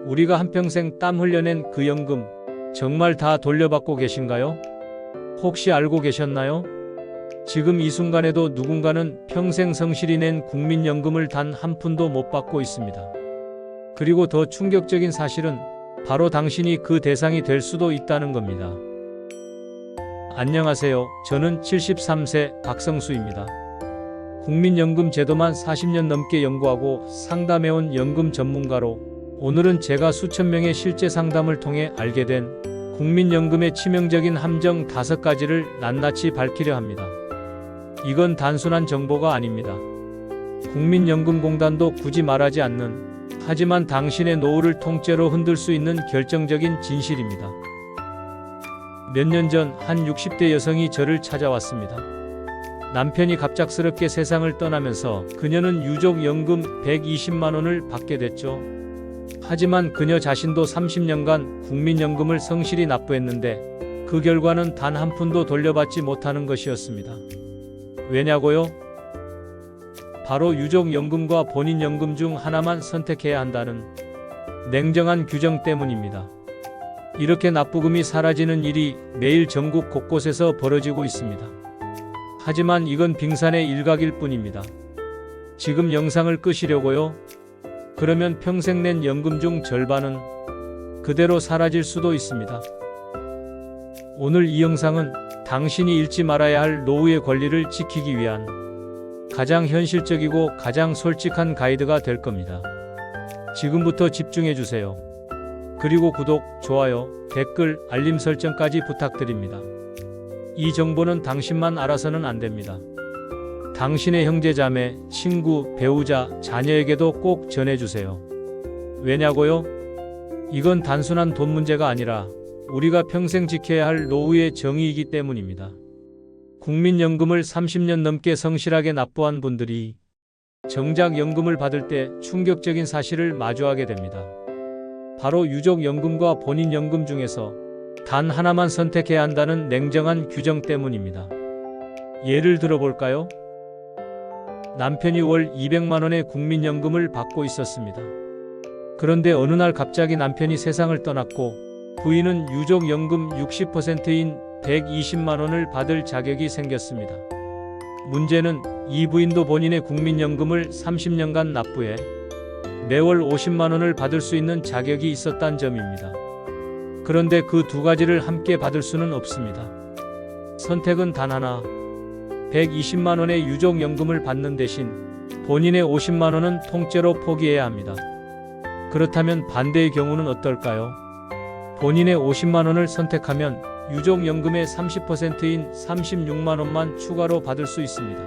우리가 한평생 땀 흘려낸 그 연금 정말 다 돌려받고 계신가요? 혹시 알고 계셨나요? 지금 이 순간에도 누군가는 평생 성실히 낸 국민연금을 단 한 푼도 못 받고 있습니다. 그리고 더 충격적인 사실은 바로 당신이 그 대상이 될 수도 있다는 겁니다. 안녕하세요. 저는 73세 박성수입니다. 국민연금 제도만 40년 넘게 연구하고 상담해온 연금 전문가로 오늘은 제가 수천 명의 실제 상담을 통해 알게 된 국민연금의 치명적인 함정 5가지를 낱낱이 밝히려 합니다. 이건 단순한 정보가 아닙니다. 국민연금공단도 굳이 말하지 않는, 하지만 당신의 노후를 통째로 흔들 수 있는 결정적인 진실입니다. 몇 년 전 한 60대 여성이 저를 찾아왔습니다. 남편이 갑작스럽게 세상을 떠나면서 그녀는 유족연금 120만 원을 받게 됐죠. 하지만 그녀 자신도 30년간 국민연금을 성실히 납부했는데 그 결과는 단 한 푼도 돌려받지 못하는 것이었습니다. 왜냐고요? 바로 유족연금과 본인연금 중 하나만 선택해야 한다는 냉정한 규정 때문입니다. 이렇게 납부금이 사라지는 일이 매일 전국 곳곳에서 벌어지고 있습니다. 하지만 이건 빙산의 일각일 뿐입니다. 지금 영상을 끄시려고요? 그러면 평생 낸 연금 중 절반은 그대로 사라질 수도 있습니다. 오늘 이 영상은 당신이 잃지 말아야 할 노후의 권리를 지키기 위한 가장 현실적이고 가장 솔직한 가이드가 될 겁니다. 지금부터 집중해 주세요. 그리고 구독, 좋아요, 댓글, 알림 설정까지 부탁드립니다. 이 정보는 당신만 알아서는 안 됩니다. 당신의 형제자매, 친구, 배우자, 자녀에게도 꼭 전해주세요. 왜냐고요? 이건 단순한 돈 문제가 아니라 우리가 평생 지켜야 할 노후의 정의이기 때문입니다. 국민연금을 30년 넘게 성실하게 납부한 분들이 정작 연금을 받을 때 충격적인 사실을 마주하게 됩니다. 바로 유족연금과 본인연금 중에서 단 하나만 선택해야 한다는 냉정한 규정 때문입니다. 예를 들어볼까요? 남편이 월 200만 원의 국민연금을 받고 있었습니다. 그런데 어느 날 갑자기 남편이 세상을 떠났고 부인은 유족연금 60%인 120만 원을 받을 자격이 생겼습니다. 문제는 이 부인도 본인의 국민연금을 30년간 납부해 매월 50만 원을 받을 수 있는 자격이 있었단 점입니다. 그런데 그 두 가지를 함께 받을 수는 없습니다. 선택은 단 하나. 120만 원의 유족연금을 받는 대신 본인의 50만 원은 통째로 포기해야 합니다. 그렇다면 반대의 경우는 어떨까요? 본인의 50만 원을 선택하면 유족연금의 30%인 36만 원만 추가로 받을 수 있습니다.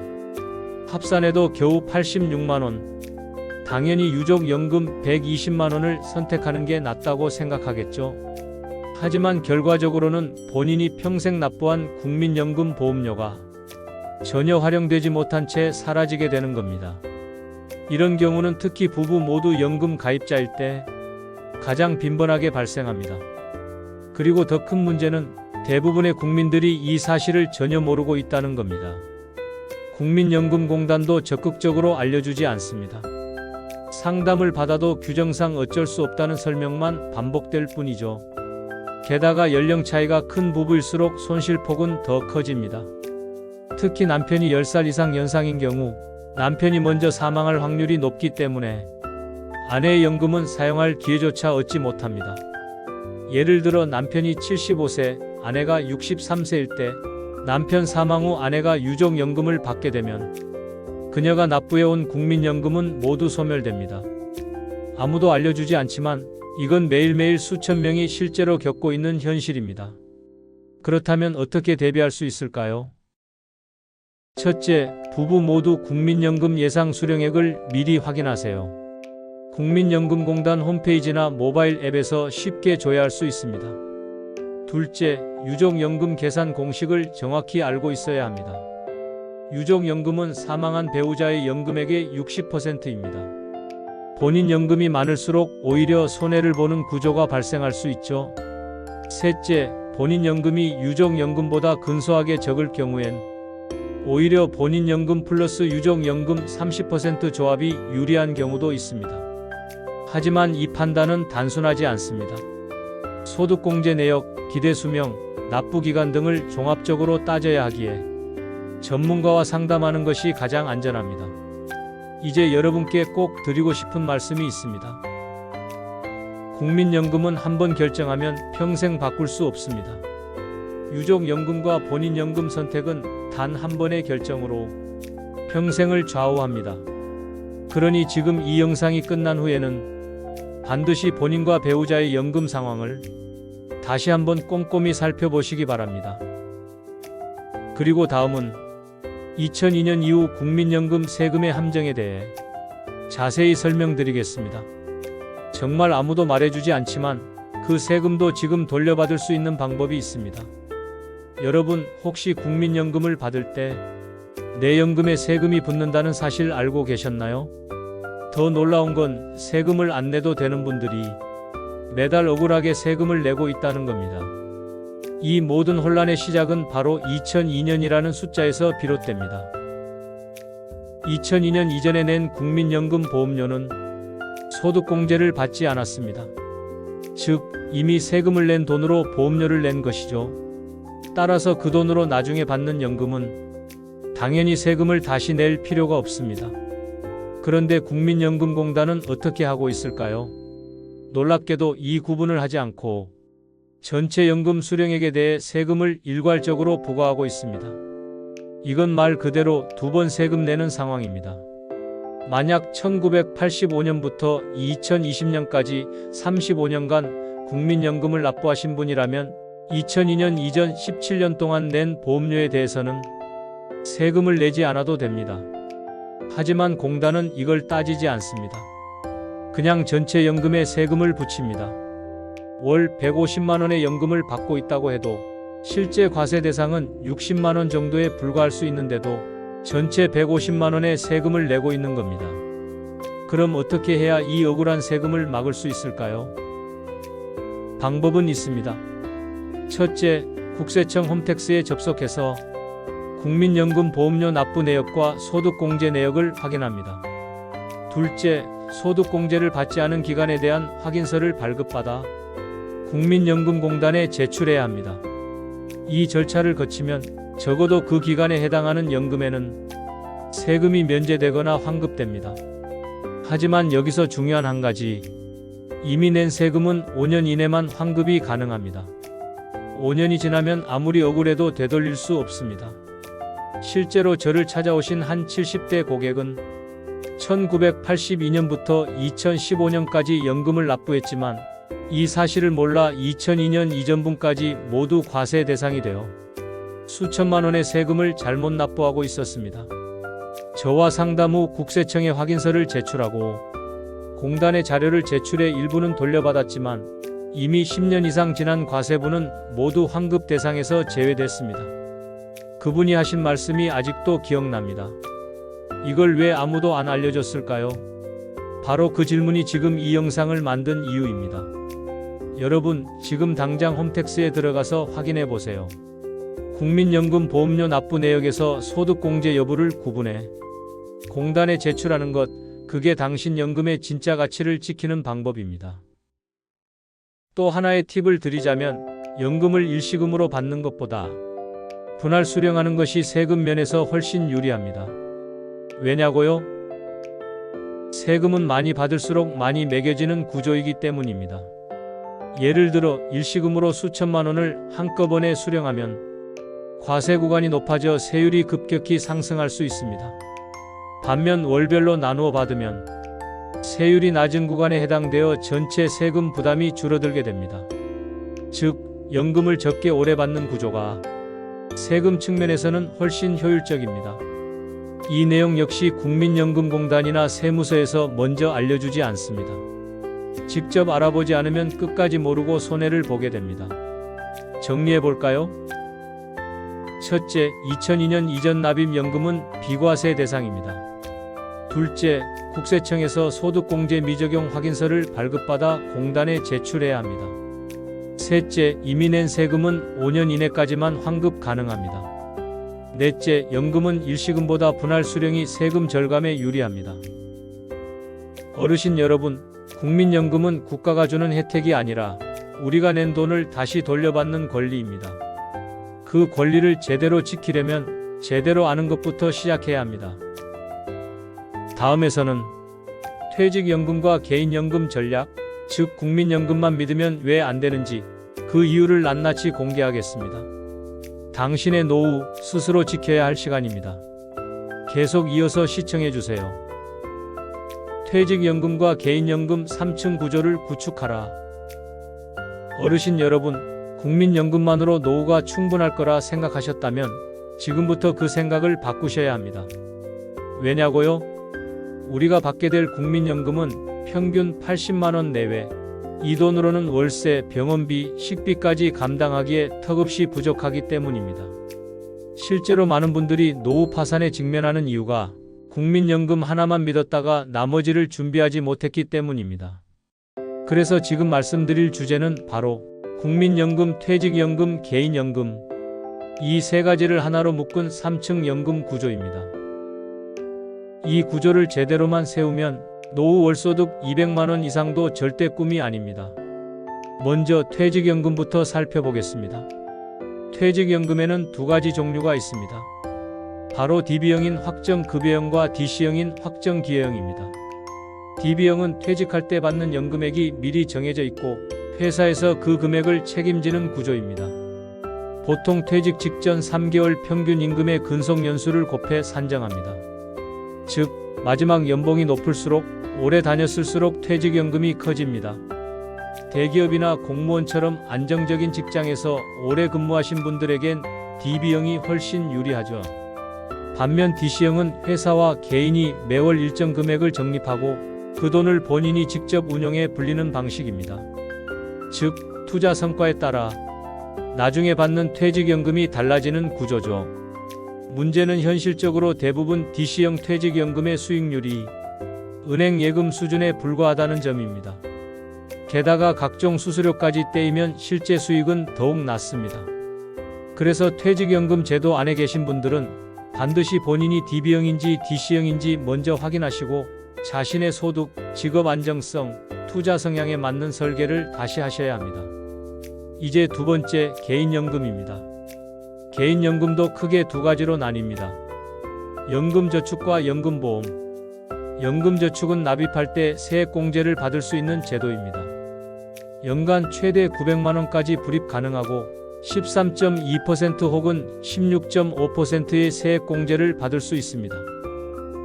합산해도 겨우 86만 원. 당연히 유족연금 120만 원을 선택하는 게 낫다고 생각하겠죠. 하지만 결과적으로는 본인이 평생 납부한 국민연금 보험료가 전혀 활용되지 못한 채 사라지게 되는 겁니다. 이런 경우는 특히 부부 모두 연금 가입자일 때 가장 빈번하게 발생합니다. 그리고 더 큰 문제는 대부분의 국민들이 이 사실을 전혀 모르고 있다는 겁니다. 국민연금공단도 적극적으로 알려주지 않습니다. 상담을 받아도 규정상 어쩔 수 없다는 설명만 반복될 뿐이죠. 게다가 연령 차이가 큰 부부일수록 손실폭은 더 커집니다. 특히 남편이 10살 이상 연상인 경우 남편이 먼저 사망할 확률이 높기 때문에 아내의 연금은 사용할 기회조차 얻지 못합니다. 예를 들어 남편이 75세, 아내가 63세일 때 남편 사망 후 아내가 유족연금을 받게 되면 그녀가 납부해온 국민연금은 모두 소멸됩니다. 아무도 알려주지 않지만 이건 매일매일 수천 명이 실제로 겪고 있는 현실입니다. 그렇다면 어떻게 대비할 수 있을까요? 첫째, 부부 모두 국민연금 예상 수령액을 미리 확인하세요. 국민연금공단 홈페이지나 모바일 앱에서 쉽게 조회할 수 있습니다. 둘째, 유족연금 계산 공식을 정확히 알고 있어야 합니다. 유족연금은 사망한 배우자의 연금액의 60%입니다. 본인 연금이 많을수록 오히려 손해를 보는 구조가 발생할 수 있죠. 셋째, 본인 연금이 유족연금보다 근소하게 적을 경우엔 오히려 본인 연금 플러스 유족연금 30% 조합이 유리한 경우도 있습니다. 하지만 이 판단은 단순하지 않습니다. 소득공제 내역, 기대수명, 납부기간 등을 종합적으로 따져야 하기에 전문가와 상담하는 것이 가장 안전합니다. 이제 여러분께 꼭 드리고 싶은 말씀이 있습니다. 국민연금은 한번 결정하면 평생 바꿀 수 없습니다. 유족연금과 본인연금 선택은 단 한 번의 결정으로 평생을 좌우합니다. 그러니 지금 이 영상이 끝난 후에는 반드시 본인과 배우자의 연금 상황을 다시 한번 꼼꼼히 살펴보시기 바랍니다. 그리고 다음은 2002년 이후 국민연금 세금의 함정에 대해 자세히 설명드리겠습니다. 정말 아무도 말해주지 않지만 그 세금도 지금 돌려받을 수 있는 방법이 있습니다. 여러분 혹시 국민연금을 받을 때 내 연금에 세금이 붙는다는 사실 알고 계셨나요? 더 놀라운 건 세금을 안 내도 되는 분들이 매달 억울하게 세금을 내고 있다는 겁니다. 이 모든 혼란의 시작은 바로 2002년이라는 숫자에서 비롯됩니다. 2002년 이전에 낸 국민연금 보험료는 소득공제를 받지 않았습니다. 즉, 이미 세금을 낸 돈으로 보험료를 낸 것이죠. 따라서 그 돈으로 나중에 받는 연금은 당연히 세금을 다시 낼 필요가 없습니다. 그런데 국민연금공단은 어떻게 하고 있을까요? 놀랍게도 이 구분을 하지 않고 전체 연금 수령액에 대해 세금을 일괄적으로 부과하고 있습니다. 이건 말 그대로 두 번 세금 내는 상황입니다. 만약 1985년부터 2020년까지 35년간 국민연금을 납부하신 분이라면 2002년 이전 17년 동안 낸 보험료에 대해서는 세금을 내지 않아도 됩니다. 하지만 공단은 이걸 따지지 않습니다. 그냥 전체 연금에 세금을 붙입니다. 월 150만원의 연금을 받고 있다고 해도 실제 과세 대상은 60만원 정도에 불과할 수 있는데도 전체 150만원의 세금을 내고 있는 겁니다. 그럼 어떻게 해야 이 억울한 세금을 막을 수 있을까요? 방법은 있습니다. 첫째, 국세청 홈택스에 접속해서 국민연금 보험료 납부 내역과 소득공제 내역을 확인합니다. 둘째, 소득공제를 받지 않은 기간에 대한 확인서를 발급받아 국민연금공단에 제출해야 합니다. 이 절차를 거치면 적어도 그 기간에 해당하는 연금에는 세금이 면제되거나 환급됩니다. 하지만 여기서 중요한 한 가지, 이미 낸 세금은 5년 이내만 환급이 가능합니다. 5년이 지나면 아무리 억울해도 되돌릴 수 없습니다. 실제로 저를 찾아오신 한 70대 고객은 1982년부터 2015년까지 연금을 납부했지만 이 사실을 몰라 2002년 이전분까지 모두 과세 대상이 되어 수천만 원의 세금을 잘못 납부하고 있었습니다. 저와 상담 후 국세청에 확인서를 제출하고 공단에 자료를 제출해 일부는 돌려받았지만 이미 10년 이상 지난 과세분은 모두 환급 대상에서 제외됐습니다. 그분이 하신 말씀이 아직도 기억납니다. 이걸 왜 아무도 안 알려줬을까요? 바로 그 질문이 지금 이 영상을 만든 이유입니다. 여러분, 지금 당장 홈택스에 들어가서 확인해 보세요. 국민연금 보험료 납부 내역에서 소득공제 여부를 구분해 공단에 제출하는 것, 그게 당신 연금의 진짜 가치를 지키는 방법입니다. 또 하나의 팁을 드리자면 연금을 일시금으로 받는 것보다 분할 수령하는 것이 세금 면에서 훨씬 유리합니다. 왜냐고요? 세금은 많이 받을수록 많이 매겨지는 구조이기 때문입니다. 예를 들어 일시금으로 수천만 원을 한꺼번에 수령하면 과세 구간이 높아져 세율이 급격히 상승할 수 있습니다. 반면 월별로 나누어 받으면 세율이 낮은 구간에 해당되어 전체 세금 부담이 줄어들게 됩니다. 즉, 연금을 적게 오래 받는 구조가 세금 측면에서는 훨씬 효율적입니다. 이 내용 역시 국민연금공단이나 세무서에서 먼저 알려주지 않습니다. 직접 알아보지 않으면 끝까지 모르고 손해를 보게 됩니다. 정리해볼까요? 첫째, 2002년 이전 납입연금은 비과세 대상입니다. 둘째, 국세청에서 소득공제 미적용 확인서를 발급받아 공단에 제출해야 합니다. 셋째, 이미 낸 세금은 5년 이내까지만 환급 가능합니다. 넷째, 연금은 일시금보다 분할 수령이 세금 절감에 유리합니다. 어르신 여러분, 국민연금은 국가가 주는 혜택이 아니라 우리가 낸 돈을 다시 돌려받는 권리입니다. 그 권리를 제대로 지키려면 제대로 아는 것부터 시작해야 합니다. 다음에서는 퇴직연금과 개인연금 전략, 즉 국민연금만 믿으면 왜 안 되는지 그 이유를 낱낱이 공개하겠습니다. 당신의 노후 스스로 지켜야 할 시간입니다. 계속 이어서 시청해주세요. 퇴직연금과 개인연금 3층 구조를 구축하라. 어르신 여러분, 국민연금만으로 노후가 충분할 거라 생각하셨다면 지금부터 그 생각을 바꾸셔야 합니다. 왜냐고요? 우리가 받게 될 국민연금은 평균 80만원 내외, 이 돈으로는 월세, 병원비, 식비까지 감당하기에 턱없이 부족하기 때문입니다. 실제로 많은 분들이 노후 파산에 직면하는 이유가 국민연금 하나만 믿었다가 나머지를 준비하지 못했기 때문입니다. 그래서 지금 말씀드릴 주제는 바로 국민연금, 퇴직연금, 개인연금, 이 세 가지를 하나로 묶은 3층 연금 구조입니다. 이 구조를 제대로만 세우면 노후 월소득 200만원 이상도 절대 꿈이 아닙니다. 먼저 퇴직연금부터 살펴보겠습니다. 퇴직연금에는 두 가지 종류가 있습니다. 바로 DB형인 확정급여형과 DC형인 확정기여형입니다. DB형은 퇴직할 때 받는 연금액이 미리 정해져 있고 회사에서 그 금액을 책임지는 구조입니다. 보통 퇴직 직전 3개월 평균 임금의 근속연수를 곱해 산정합니다. 즉, 마지막 연봉이 높을수록 오래 다녔을수록 퇴직연금이 커집니다. 대기업이나 공무원처럼 안정적인 직장에서 오래 근무하신 분들에겐 DB형이 훨씬 유리하죠. 반면 DC형은 회사와 개인이 매월 일정 금액을 적립하고 그 돈을 본인이 직접 운용해 불리는 방식입니다. 즉, 투자 성과에 따라 나중에 받는 퇴직연금이 달라지는 구조죠. 문제는 현실적으로 대부분 DC형 퇴직연금의 수익률이 은행 예금 수준에 불과하다는 점입니다. 게다가 각종 수수료까지 떼이면 실제 수익은 더욱 낮습니다. 그래서 퇴직연금 제도 안에 계신 분들은 반드시 본인이 DB형인지 DC형인지 먼저 확인하시고 자신의 소득, 직업 안정성, 투자 성향에 맞는 설계를 다시 하셔야 합니다. 이제 두 번째, 개인연금입니다. 개인연금도 크게 두 가지로 나뉩니다. 연금저축과 연금보험. 연금저축은 납입할 때 세액공제를 받을 수 있는 제도입니다. 연간 최대 900만원까지 불입 가능하고 13.2% 혹은 16.5%의 세액공제를 받을 수 있습니다.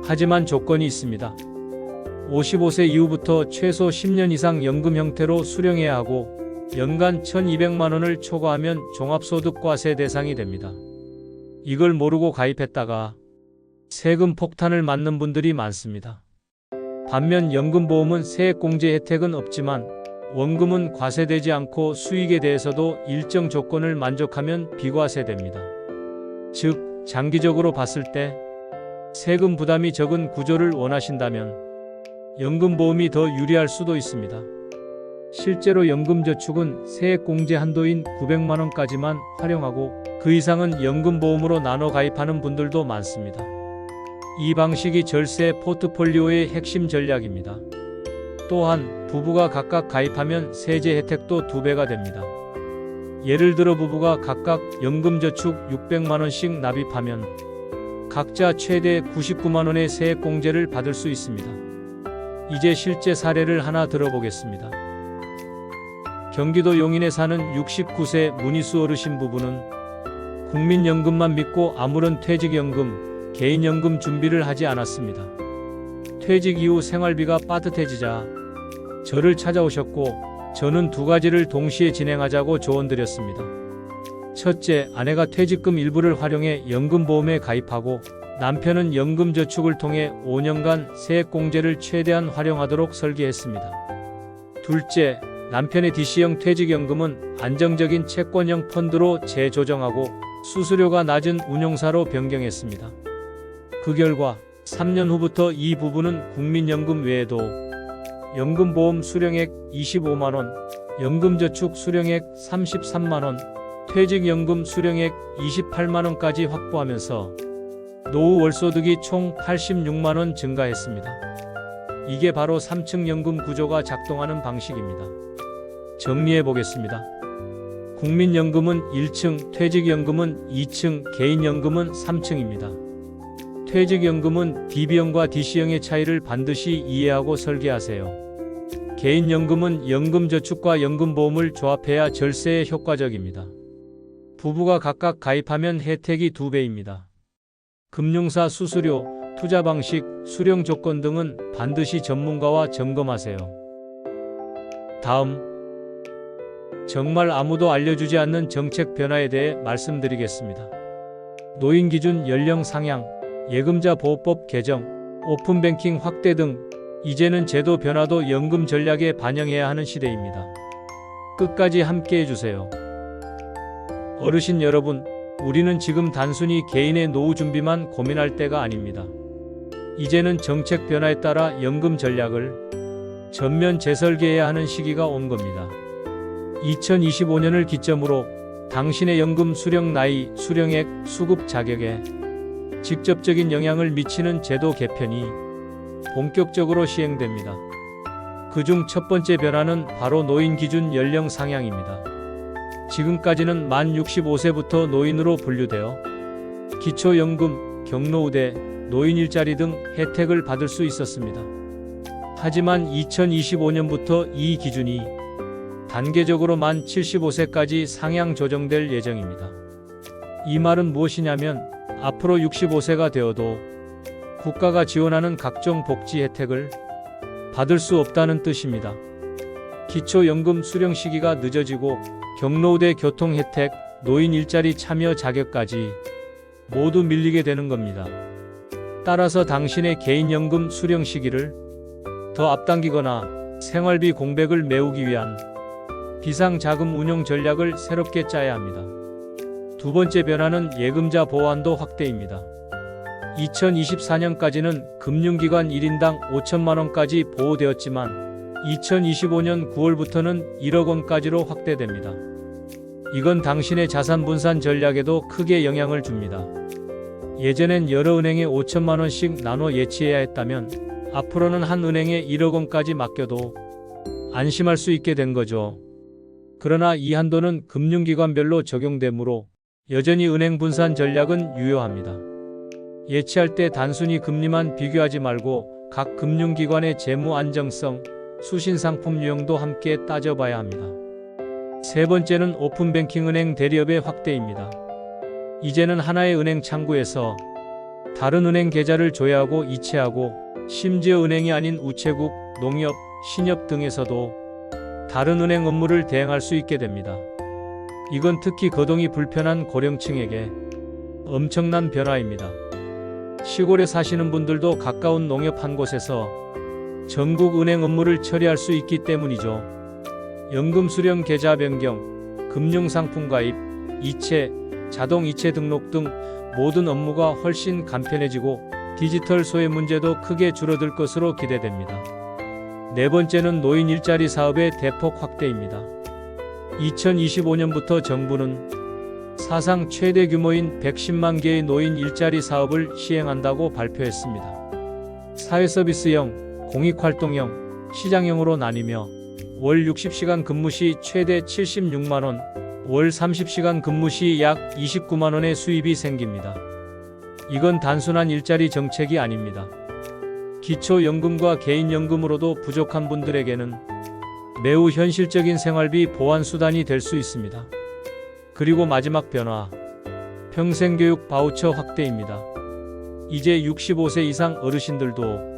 하지만 조건이 있습니다. 55세 이후부터 최소 10년 이상 연금 형태로 수령해야 하고 연간 1200만원을 초과하면 종합소득과세 대상이 됩니다. 이걸 모르고 가입했다가 세금 폭탄을 맞는 분들이 많습니다. 반면 연금보험은 세액공제 혜택은 없지만 원금은 과세되지 않고 수익에 대해서도 일정 조건을 만족하면 비과세됩니다. 즉, 장기적으로 봤을 때 세금 부담이 적은 구조를 원하신다면 연금보험이 더 유리할 수도 있습니다. 실제로 연금저축은 세액공제 한도인 900만원까지만 활용하고 그 이상은 연금보험으로 나눠 가입하는 분들도 많습니다. 이 방식이 절세 포트폴리오의 핵심 전략입니다. 또한 부부가 각각 가입하면 세제 혜택도 2배가 됩니다. 예를 들어 부부가 각각 연금저축 600만원씩 납입하면 각자 최대 99만원의 세액공제를 받을 수 있습니다. 이제 실제 사례를 하나 들어보겠습니다. 경기도 용인에 사는 69세 문희수 어르신 부부는 국민연금만 믿고 아무런 퇴직연금, 개인연금 준비를 하지 않았습니다. 퇴직 이후 생활비가 빠듯해지자 저를 찾아오셨고 저는 두 가지를 동시에 진행하자고 조언드렸습니다. 첫째, 아내가 퇴직금 일부를 활용해 연금보험에 가입하고 남편은 연금저축을 통해 5년간 세액공제를 최대한 활용하도록 설계했습니다. 둘째, 남편의 DC형 퇴직연금은 안정적인 채권형 펀드로 재조정하고 수수료가 낮은 운용사로 변경했습니다. 그 결과 3년 후부터 이 부부는 국민연금 외에도 연금보험 수령액 25만원, 연금저축 수령액 33만원, 퇴직연금 수령액 28만원까지 확보하면서 노후 월소득이 총 86만원 증가했습니다. 이게 바로 3층 연금 구조가 작동하는 방식입니다. 정리해 보겠습니다. 국민연금은 1층, 퇴직연금은 2층, 개인연금은 3층입니다. 퇴직연금은 DB형과 DC형의 차이를 반드시 이해하고 설계하세요. 개인연금은 연금저축과 연금보험을 조합해야 절세에 효과적입니다. 부부가 각각 가입하면 혜택이 2배입니다. 금융사 수수료, 투자 방식, 수령 조건 등은 반드시 전문가와 점검하세요. 다음, 정말 아무도 알려주지 않는 정책 변화에 대해 말씀드리겠습니다. 노인 기준 연령 상향, 예금자 보호법 개정, 오픈뱅킹 확대 등 이제는 제도 변화도 연금 전략에 반영해야 하는 시대입니다. 끝까지 함께 해주세요. 어르신 여러분, 우리는 지금 단순히 개인의 노후 준비만 고민할 때가 아닙니다. 이제는 정책 변화에 따라 연금 전략을 전면 재설계해야 하는 시기가 온 겁니다. 2025년을 기점으로 당신의 연금 수령 나이, 수령액, 수급 자격에 직접적인 영향을 미치는 제도 개편이 본격적으로 시행됩니다. 그중 첫 번째 변화는 바로 노인 기준 연령 상향입니다. 지금까지는 만 65세부터 노인으로 분류되어 기초연금, 경로우대, 노인 일자리 등 혜택을 받을 수 있었습니다. 하지만 2025년부터 이 기준이 단계적으로 만 75세까지 상향 조정될 예정입니다. 이 말은 무엇이냐면 앞으로 65세가 되어도 국가가 지원하는 각종 복지 혜택을 받을 수 없다는 뜻입니다. 기초연금 수령 시기가 늦어지고 경로우대 교통 혜택, 노인 일자리 참여 자격까지 모두 밀리게 되는 겁니다. 따라서 당신의 개인연금 수령 시기를 더 앞당기거나 생활비 공백을 메우기 위한 비상자금 운용 전략을 새롭게 짜야 합니다. 두 번째 변화는 예금자 보호한도 확대입니다. 2024년까지는 금융기관 1인당 5천만 원까지 보호되었지만 2025년 9월부터는 1억 원까지로 확대됩니다. 이건 당신의 자산 분산 전략에도 크게 영향을 줍니다. 예전엔 여러 은행에 5천만 원씩 나눠 예치해야 했다면 앞으로는 한 은행에 1억 원까지 맡겨도 안심할 수 있게 된 거죠. 그러나 이 한도는 금융기관별로 적용되므로 여전히 은행 분산 전략은 유효합니다. 예치할 때 단순히 금리만 비교하지 말고 각 금융기관의 재무 안정성, 수신상품 유형도 함께 따져봐야 합니다. 세 번째는 오픈뱅킹 은행 대리업의 확대입니다. 이제는 하나의 은행 창구에서 다른 은행 계좌를 조회하고 이체하고 심지어 은행이 아닌 우체국, 농협, 신협 등에서도 다른 은행 업무를 대행할 수 있게 됩니다. 이건 특히 거동이 불편한 고령층에게 엄청난 변화입니다. 시골에 사시는 분들도 가까운 농협 한 곳에서 전국 은행 업무를 처리할 수 있기 때문이죠. 연금 수령 계좌 변경, 금융상품 가입, 이체, 자동 이체 등록 등 모든 업무가 훨씬 간편해지고 디지털 소외 문제도 크게 줄어들 것으로 기대됩니다. 네 번째는 노인 일자리 사업의 대폭 확대입니다. 2025년부터 정부는 사상 최대 규모인 110만 개의 노인 일자리 사업을 시행한다고 발표했습니다. 사회서비스형, 공익활동형, 시장형으로 나뉘며 월 60시간 근무 시 최대 76만원, 월 30시간 근무 시 약 29만원의 수입이 생깁니다. 이건 단순한 일자리 정책이 아닙니다. 기초연금과 개인연금으로도 부족한 분들에게는 매우 현실적인 생활비 보완 수단이 될 수 있습니다. 그리고 마지막 변화, 평생교육 바우처 확대입니다. 이제 65세 이상 어르신들도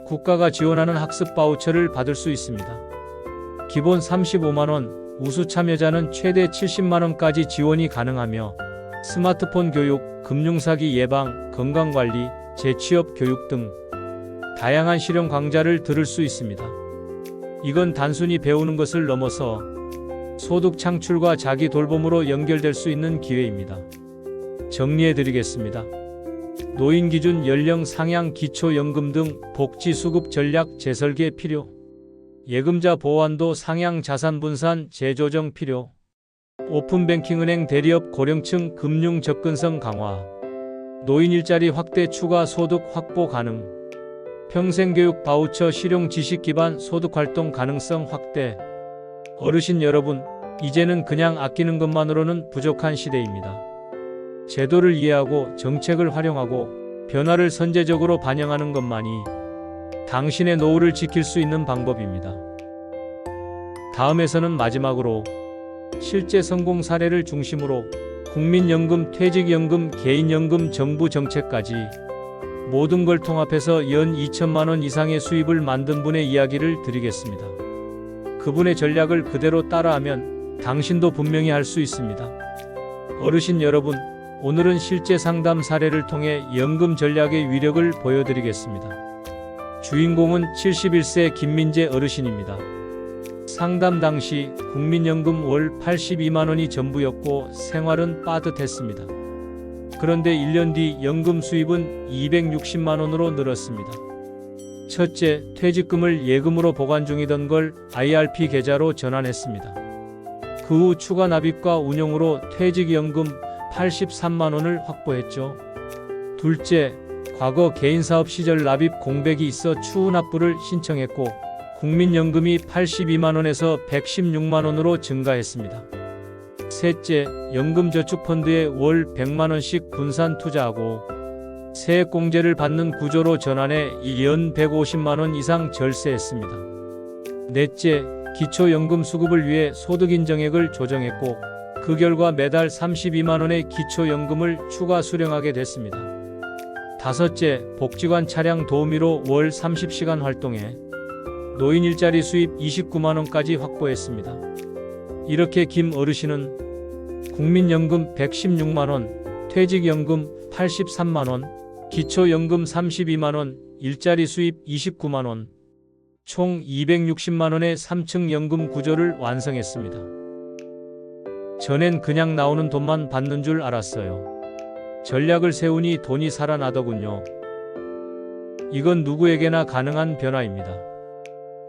국가가 지원하는 학습 바우처를 받을 수 있습니다. 기본 35만원, 우수 참여자는 최대 70만원까지 지원이 가능하며 스마트폰 교육, 금융사기 예방, 건강관리, 재취업 교육 등 다양한 실용 강좌를 들을 수 있습니다. 이건 단순히 배우는 것을 넘어서 소득 창출과 자기 돌봄으로 연결될 수 있는 기회입니다. 정리해드리겠습니다. 노인 기준 연령 상향 기초연금 등 복지 수급 전략 재설계 필요. 예금자 보호한도 상향 자산 분산 재조정 필요. 오픈뱅킹 은행 대리업 고령층 금융 접근성 강화. 노인 일자리 확대 추가 소득 확보 가능. 평생교육 바우처 실용 지식 기반 소득활동 가능성 확대. 어르신 여러분, 이제는 그냥 아끼는 것만으로는 부족한 시대입니다. 제도를 이해하고 정책을 활용하고 변화를 선제적으로 반영하는 것만이 당신의 노후를 지킬 수 있는 방법입니다. 다음에서는 마지막으로 실제 성공 사례를 중심으로 국민연금, 퇴직연금, 개인연금, 정부 정책까지 모든 걸 통합해서 연 2천만 원 이상의 수입을 만든 분의 이야기를 드리겠습니다. 그분의 전략을 그대로 따라하면 당신도 분명히 할 수 있습니다. 어르신 여러분, 오늘은 실제 상담 사례를 통해 연금 전략의 위력을 보여드리겠습니다. 주인공은 71세 김민재 어르신입니다. 상담 당시 국민연금 월 82만 원이 전부였고 생활은 빠듯했습니다. 그런데 1년 뒤 연금 수입은 260만 원으로 늘었습니다. 첫째, 퇴직금을 예금으로 보관 중이던 걸 IRP 계좌로 전환했습니다. 그 후 추가 납입과 운용으로 퇴직연금 83만 원을 확보했죠. 둘째, 과거 개인사업 시절 납입 공백이 있어 추후 납부를 신청했고 국민연금이 82만 원에서 116만 원으로 증가했습니다. 셋째, 연금저축펀드에 월 100만 원씩 분산 투자하고 세액공제를 받는 구조로 전환해 연 150만 원 이상 절세했습니다. 넷째, 기초연금 수급을 위해 소득인정액을 조정했고 그 결과 매달 32만 원의 기초연금을 추가 수령하게 됐습니다. 다섯째, 복지관 차량 도우미로 월 30시간 활동해 노인 일자리 수입 29만 원까지 확보했습니다. 이렇게 김 어르신은 국민연금 116만 원, 퇴직연금 83만 원, 기초연금 32만 원, 일자리 수입 29만 원, 총 260만 원의 3층 연금 구조를 완성했습니다. 전엔 그냥 나오는 돈만 받는 줄 알았어요. 전략을 세우니 돈이 살아나더군요. 이건 누구에게나 가능한 변화입니다.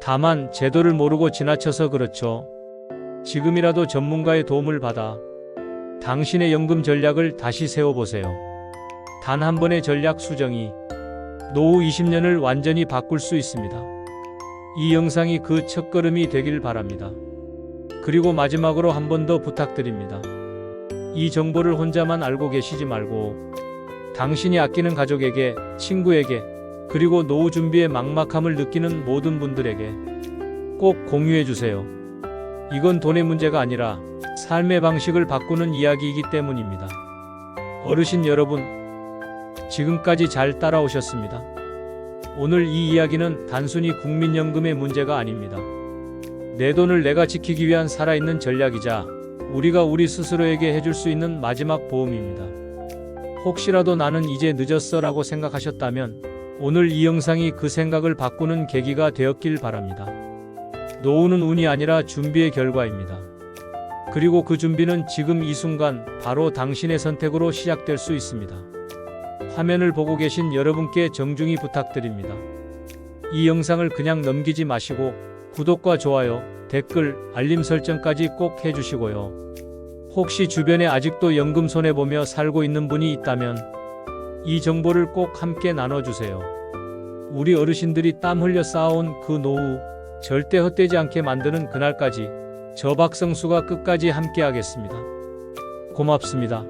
다만 제도를 모르고 지나쳐서 그렇죠. 지금이라도 전문가의 도움을 받아 당신의 연금 전략을 다시 세워보세요. 단 한 번의 전략 수정이 노후 20년을 완전히 바꿀 수 있습니다. 이 영상이 그 첫걸음이 되길 바랍니다. 그리고 마지막으로 한 번 더 부탁드립니다. 이 정보를 혼자만 알고 계시지 말고 당신이 아끼는 가족에게, 친구에게, 그리고 노후 준비의 막막함을 느끼는 모든 분들에게 꼭 공유해주세요. 이건 돈의 문제가 아니라 삶의 방식을 바꾸는 이야기이기 때문입니다. 어르신 여러분, 지금까지 잘 따라오셨습니다. 오늘 이 이야기는 단순히 국민연금의 문제가 아닙니다. 내 돈을 내가 지키기 위한 살아있는 전략이자 우리가 우리 스스로에게 해줄 수 있는 마지막 보험입니다. 혹시라도 나는 이제 늦었어 라고 생각하셨다면 오늘 이 영상이 그 생각을 바꾸는 계기가 되었길 바랍니다. 노후는 운이 아니라 준비의 결과입니다. 그리고 그 준비는 지금 이 순간 바로 당신의 선택으로 시작될 수 있습니다. 화면을 보고 계신 여러분께 정중히 부탁드립니다. 이 영상을 그냥 넘기지 마시고 구독과 좋아요, 댓글, 알림 설정까지 꼭 해주시고요. 혹시 주변에 아직도 연금 손해보며 살고 있는 분이 있다면 이 정보를 꼭 함께 나눠주세요. 우리 어르신들이 땀 흘려 쌓아온 그 노후 절대 헛되지 않게 만드는 그날까지 저 박성수가 끝까지 함께 하겠습니다. 고맙습니다.